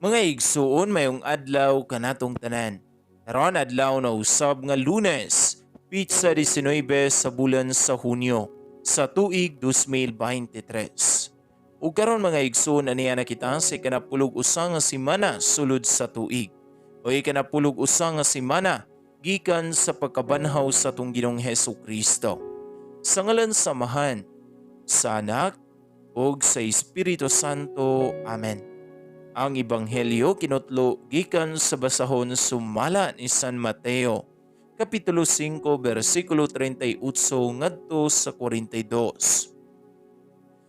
Mga igsuon mayong adlaw kanatong tanan. Karon adlaw na usab nga Lunes, Pitsa 19 sa bulan sa Hunyo sa tuig 2023. Ug karon mga igsuon aniya na kita sa ikanapulog usa nga semana sulod sa tuig. O ikanapulog usa nga semana gikan sa pagkabanhaw sa atong Ginoong Hesukristo. Sa ngalan sa Amahan, sa Anak, ug sa Espiritu Santo. Amen. Ang Ebanghelyo kinutlo gikan sa basahon sumala ni San Mateo, Kapitulo 5, versikulo 38 ngadto sa 42.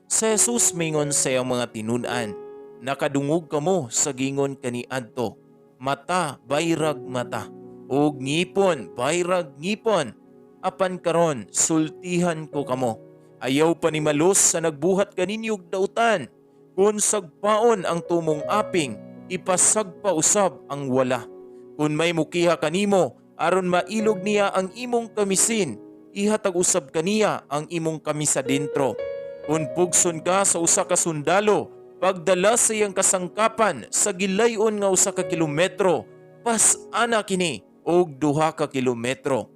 Sa Jesus mingon sa iyang mga tinun-an, nakadungog kamo sa gingon kaniadto, mata bayrag mata, ug ngipon bayrag ngipon. Apan karon sultihan ko kamo, ayaw pa ni malos sa nagbuhat kaninyog dautan. Kung sagpaon ang tumong aping, ipasagpa usab ang wala. Kung may mukiha kanimo, aron mailog niya ang imong kamisin, ihatag usab kaniya ang imong kamisa dentro. Kung pugson ka sa usa ka sundalo, pagdala sa iyang kasangkapan sa gilayon nga usa ka kilometro, pas-ana kini og 2 ka kilometro.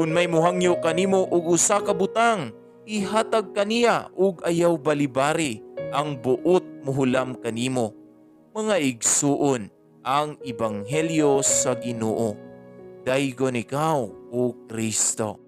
Kung may muhangyo kanimo og usa ka butang, ihatag kaniya og ayaw balibari ang buot muhulam kanimo. Mga igsuon, ang Ebanghelyo sa Ginoo. Daygon ikaw, O Kristo.